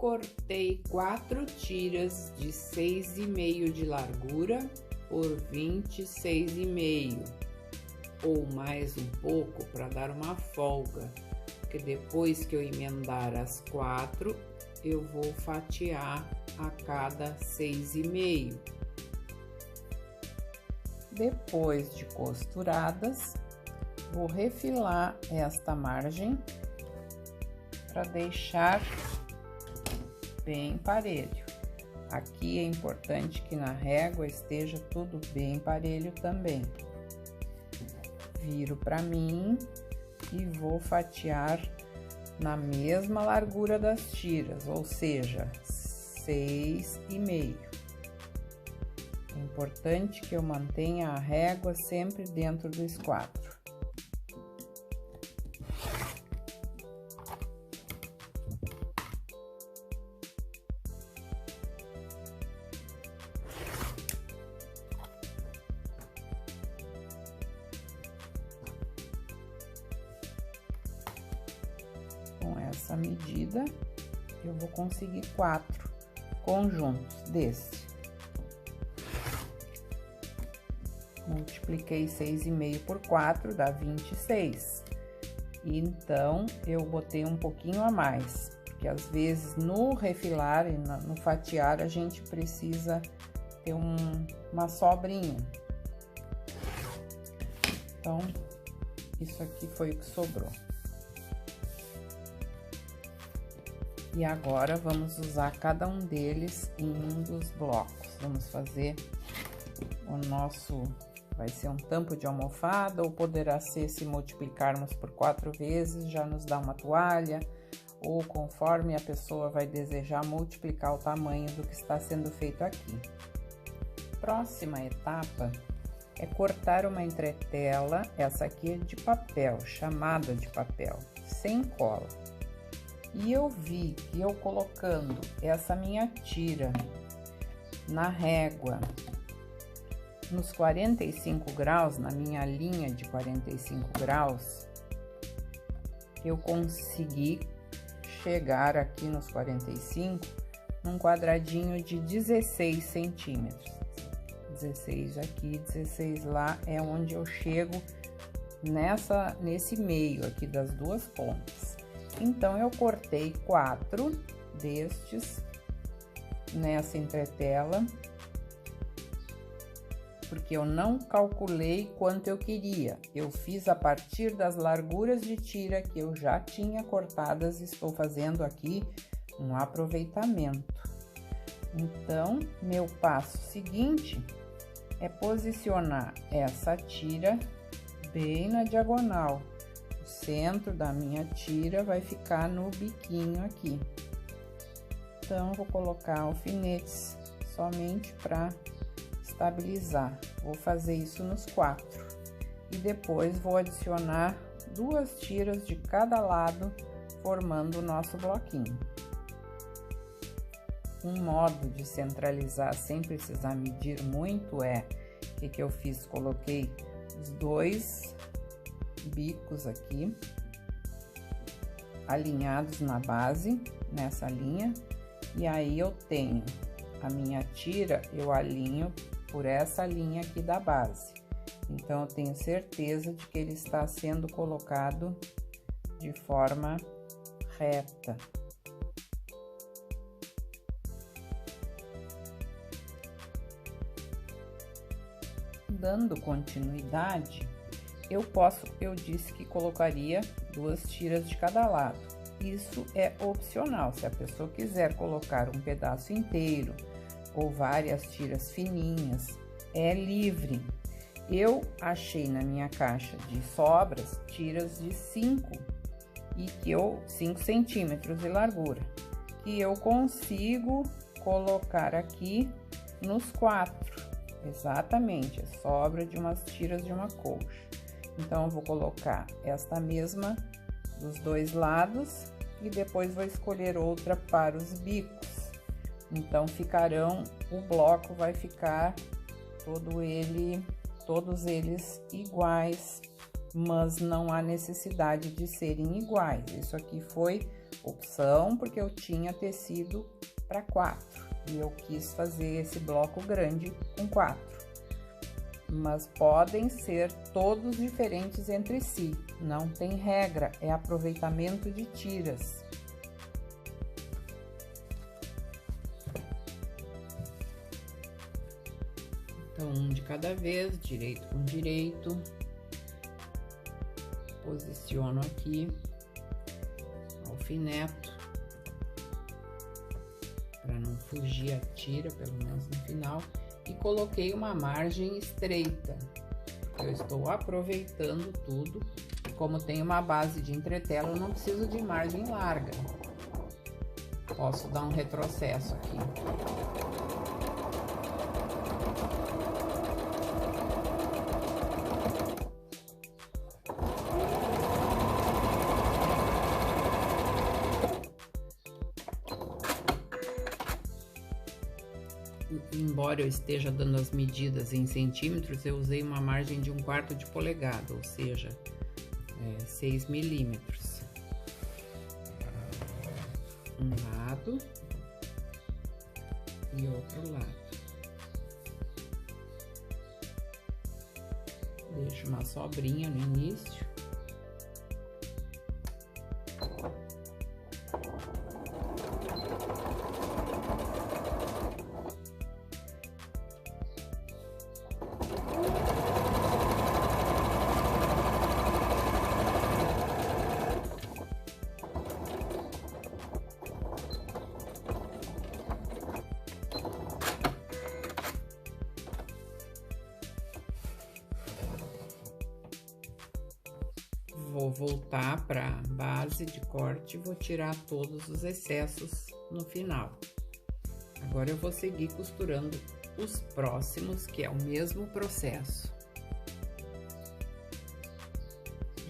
cortei 4 tiras de 6,5 de largura por 26,5, ou mais um pouco para dar uma folga, porque depois que eu emendar as 4, eu vou fatiar a cada 6,5. Depois de costuradas, vou refilar esta margem para deixar bem parelho. Aqui é importante que na régua esteja tudo bem parelho também. Viro para mim e vou fatiar na mesma largura das tiras, ou seja, 6,5. É importante que eu mantenha a régua sempre dentro do esquadro. Com essa medida, eu vou conseguir 4 conjuntos desse. Multipliquei 6,5 por 4, dá 26. Então, eu botei um pouquinho a mais, porque às vezes no refilar e no fatiar a gente precisa ter uma sobrinha. Então, isso aqui foi o que sobrou. E agora, vamos usar cada um deles em um dos blocos. Vamos fazer o nosso... Vai ser um tampo de almofada, ou poderá ser, se multiplicarmos por 4 vezes, já nos dá uma toalha, ou conforme a pessoa vai desejar multiplicar o tamanho do que está sendo feito aqui. Próxima etapa é cortar uma entretela, essa aqui é de papel, chamada de papel, sem cola. E eu vi que eu colocando essa minha tira na régua, nos 45 graus, na minha linha de 45 graus, eu consegui chegar aqui nos 45, num quadradinho de 16 centímetros. 16 aqui, 16 lá, é onde eu chego nesse meio aqui das duas pontas. Então, eu cortei 4 destes nessa entretela, porque eu não calculei quanto eu queria. Eu fiz a partir das larguras de tira que eu já tinha cortadas, estou fazendo aqui um aproveitamento. Então, meu passo seguinte é posicionar essa tira bem na diagonal. O centro da minha tira vai ficar no biquinho aqui. Então, vou colocar alfinetes somente para estabilizar. Vou fazer isso nos 4 e depois vou adicionar 2 tiras de cada lado, formando o nosso bloquinho. Um modo de centralizar sem precisar medir muito é o que eu fiz? Coloquei os 2 bicos aqui alinhados na base, nessa linha, e aí eu tenho a minha tira, eu alinho por essa linha aqui da base. Então, eu tenho certeza de que ele está sendo colocado de forma reta. Dando continuidade, eu disse que colocaria 2 tiras de cada lado. Isso é opcional, se a pessoa quiser colocar um pedaço inteiro ou várias tiras fininhas, é livre. Eu achei na minha caixa de sobras tiras de 5 centímetros de largura, que eu consigo colocar aqui nos 4, exatamente, é sobra de umas tiras de uma colcha. Então, eu vou colocar esta mesma dos 2 lados e depois vou escolher outra para os bicos. Então, o bloco vai ficar todos eles iguais, mas não há necessidade de serem iguais. Isso aqui foi opção porque eu tinha tecido para 4 e eu quis fazer esse bloco grande com 4. Mas podem ser todos diferentes entre si, não tem regra, é aproveitamento de tiras. Então, um de cada vez, direito com direito. Posiciono aqui, alfineto, para não fugir a tira, pelo menos no final, e coloquei uma margem estreita. Eu estou aproveitando tudo, como tem uma base de entretela, eu não preciso de margem larga. Posso dar um retrocesso aqui. Embora eu esteja dando as medidas em centímetros, eu usei uma margem de 1/4 de polegada, ou seja, 6 milímetros. Um lado e outro lado. Deixo uma sobrinha no início. Vou voltar para a base de corte e vou tirar todos os excessos no final. Agora eu vou seguir costurando os próximos, que é o mesmo processo.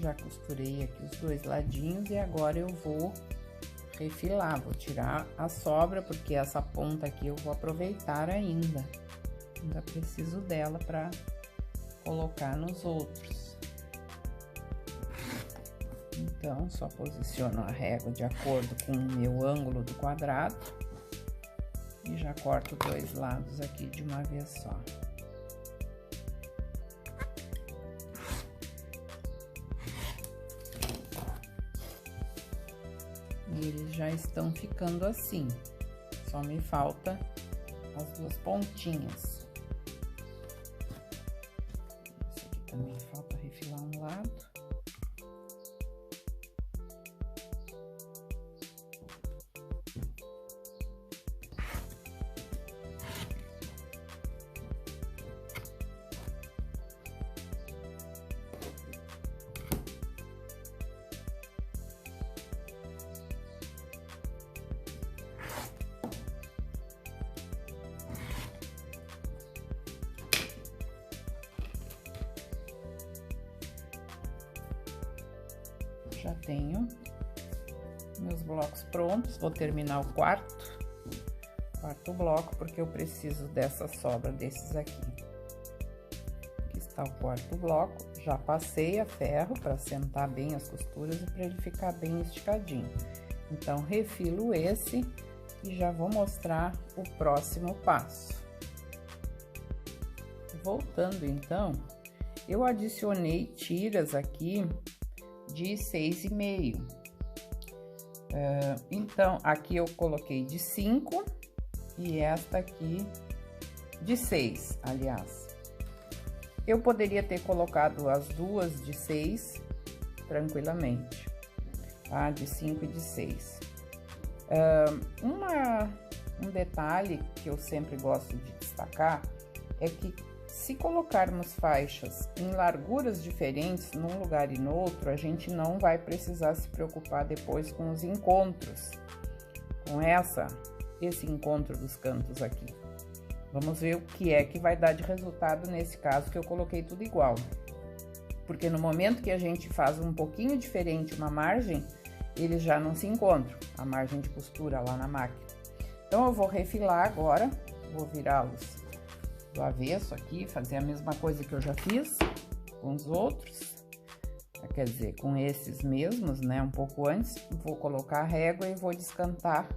Já costurei aqui os dois ladinhos e agora eu vou refilar, vou tirar a sobra, porque essa ponta aqui eu vou aproveitar ainda. Ainda preciso dela para colocar nos outros. Então, só posiciono a régua de acordo com o meu ângulo do quadrado e já corto dois lados aqui de uma vez só. E eles já estão ficando assim, só me falta as duas pontinhas. Esse aqui também falta refilar um lado. Já tenho meus blocos prontos, vou terminar o quarto bloco, porque eu preciso dessa sobra desses aqui. Aqui está o quarto bloco, já passei a ferro para sentar bem as costuras e para ele ficar bem esticadinho. Então, refilo esse e já vou mostrar o próximo passo. Voltando então, eu adicionei tiras aqui de 6,5. Então, aqui eu coloquei de 5 e esta aqui de 6, aliás. Eu poderia ter colocado as duas de 6 tranquilamente, tá? De 5 e de 6. Um detalhe que eu sempre gosto de destacar é que se colocarmos faixas em larguras diferentes num lugar e no outro, a gente não vai precisar se preocupar depois com os encontros, com esse encontro dos cantos aqui. Vamos ver o que é que vai dar de resultado nesse caso que eu coloquei tudo igual. Porque no momento que a gente faz um pouquinho diferente uma margem, eles já não se encontram, a margem de costura lá na máquina. Então, eu vou refilar agora, vou virá-los do avesso aqui, fazer a mesma coisa que eu já fiz com os outros. quer dizer, com esses mesmos, né, um pouco antes, vou colocar a régua e vou descantar,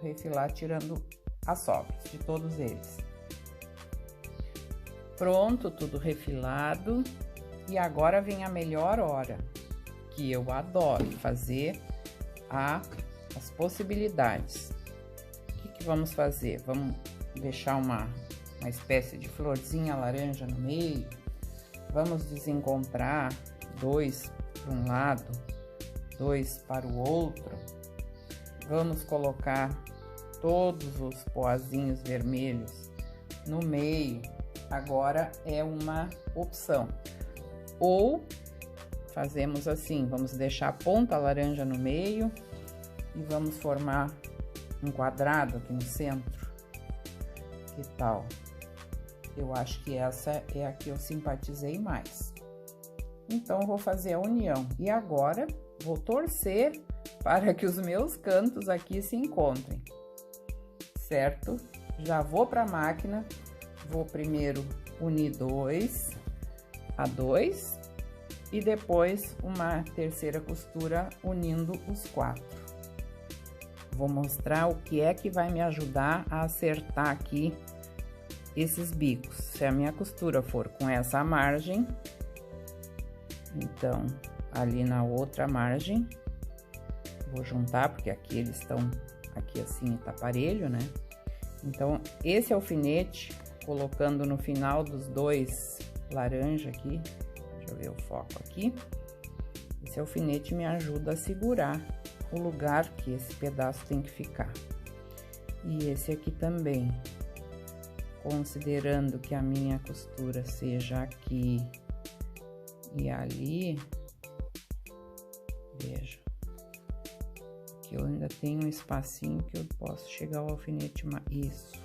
refilar tirando as sobras de todos eles. Pronto, tudo refilado. E agora vem a melhor hora, que eu adoro fazer as possibilidades. O que vamos fazer? Vamos deixar uma espécie de florzinha laranja no meio. Vamos desencontrar 2 para um lado, 2 para o outro. Vamos colocar todos os poazinhos vermelhos no meio. Agora é uma opção. Ou fazemos assim, vamos deixar a ponta laranja no meio e vamos formar um quadrado aqui no centro. Que tal? Eu acho que essa é a que eu simpatizei mais. Então, eu vou fazer a união. E agora, vou torcer para que os meus cantos aqui se encontrem. Certo? Já vou para a máquina. Vou primeiro unir 2 a 2 e depois uma terceira costura unindo os 4. Vou mostrar o que é que vai me ajudar a acertar aqui esses bicos. Se a minha costura for com essa margem, então ali na outra margem vou juntar, porque aqui eles estão aqui assim, tá parelho, né? Então esse alfinete, colocando no final dos 2 laranja aqui, deixa eu ver o foco aqui, esse alfinete me ajuda a segurar o lugar que esse pedaço tem que ficar. E esse aqui também, considerando que a minha costura seja aqui e ali, veja, que eu ainda tenho um espacinho que eu posso chegar ao alfinete, isso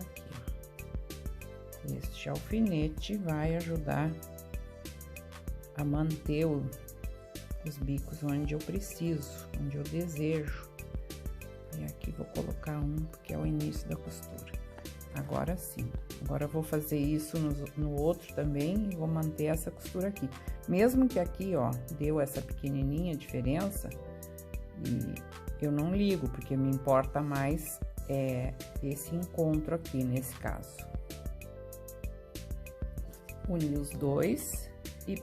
aqui, ó. Este alfinete vai ajudar a manter os bicos onde eu preciso, onde eu desejo. E aqui vou colocar um, porque é o início da costura. Agora sim. Agora eu vou fazer isso no outro também e vou manter essa costura aqui. Mesmo que aqui, ó, deu essa pequenininha diferença, e eu não ligo, porque me importa mais esse encontro aqui, nesse caso. Uni os 2 e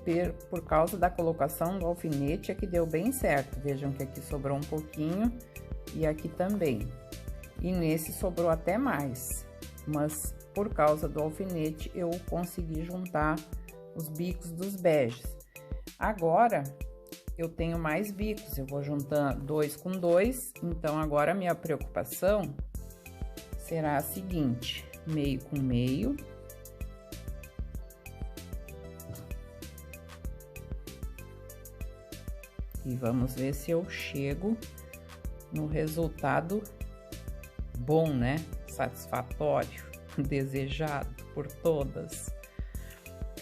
por causa da colocação do alfinete é que deu bem certo. Vejam que aqui sobrou um pouquinho e aqui também. E nesse sobrou até mais, mas por causa do alfinete eu consegui juntar os bicos dos beges. Agora eu tenho mais bicos, eu vou juntando 2 com 2, então agora a minha preocupação será a seguinte: meio com meio. E vamos ver se eu chego no resultado bom, né? Satisfatório, desejado por todas.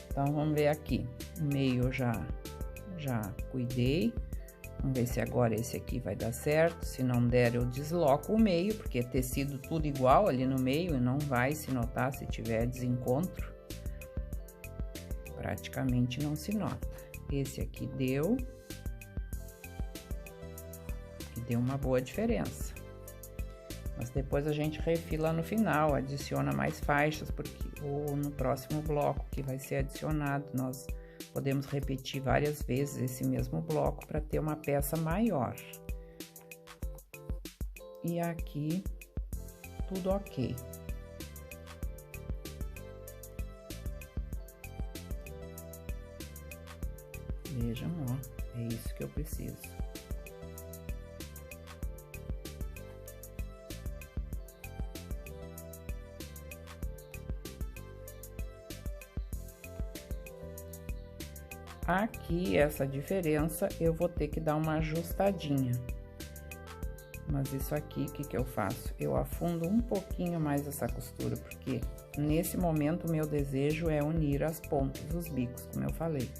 Então, vamos ver aqui. O meio eu já cuidei. Vamos ver se agora esse aqui vai dar certo. Se não der, eu desloco o meio, porque é tecido tudo igual ali no meio e não vai se notar se tiver desencontro. Praticamente não se nota. Esse aqui deu. Deu uma boa diferença. Mas depois a gente refila no final, adiciona mais faixas, porque ou no próximo bloco que vai ser adicionado, nós podemos repetir várias vezes esse mesmo bloco para ter uma peça maior. E aqui tudo ok. Vejam, ó, é isso que eu preciso. Aqui, essa diferença, eu vou ter que dar uma ajustadinha. Mas isso aqui, o que que eu faço? Eu afundo um pouquinho mais essa costura, porque nesse momento o meu desejo é unir as pontas dos bicos, como eu falei.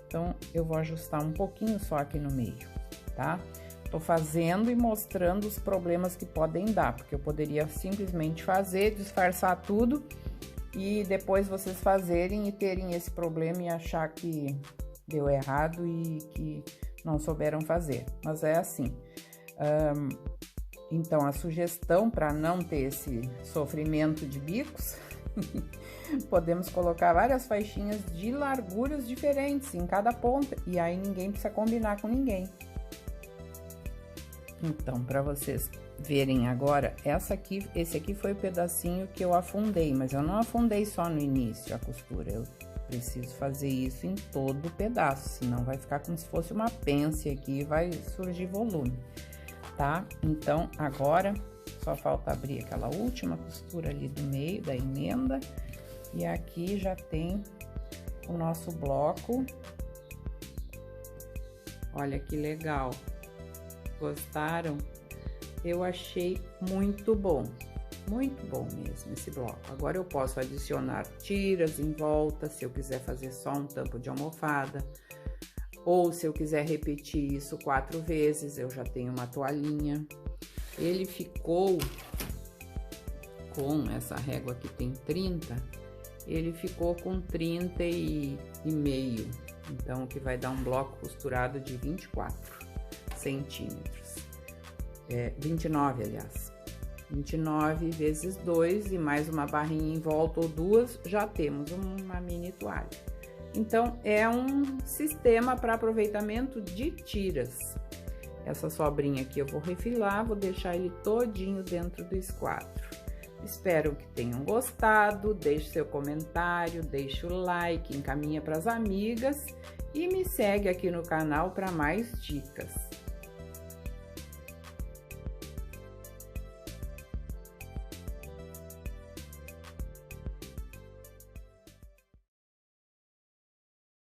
Então, eu vou ajustar um pouquinho só aqui no meio, tá? Tô fazendo e mostrando os problemas que podem dar, porque eu poderia simplesmente fazer, disfarçar tudo e depois vocês fazerem e terem esse problema e achar que deu errado e que não souberam fazer, mas é assim. Então, a sugestão para não ter esse sofrimento de bicos, podemos colocar várias faixinhas de larguras diferentes em cada ponta, e aí ninguém precisa combinar com ninguém. Então, para vocês verem agora, esse aqui foi o pedacinho que eu afundei, mas eu não afundei só no início a costura, eu preciso fazer isso em todo o pedaço, senão vai ficar como se fosse uma pence aqui e vai surgir volume, tá? Então, agora só falta abrir aquela última costura ali do meio da emenda, e aqui já tem o nosso bloco. Olha que legal! Gostaram? Eu achei muito bom mesmo esse bloco. Agora eu posso adicionar tiras em volta, se eu quiser fazer só um tampo de almofada, ou se eu quiser repetir isso 4 vezes, eu já tenho uma toalhinha. Ele ficou com essa régua que tem 30, ele ficou com 30 e meio, então que vai dar um bloco costurado de 24 centímetros, 29, aliás, 29 vezes 2 e mais uma barrinha em volta ou duas, já temos uma mini toalha. Então, é um sistema para aproveitamento de tiras. Essa sobrinha aqui eu vou refilar, vou deixar ele todinho dentro do esquadro. Espero que tenham gostado, deixe seu comentário, deixe o like, encaminha para as amigas e me segue aqui no canal para mais dicas.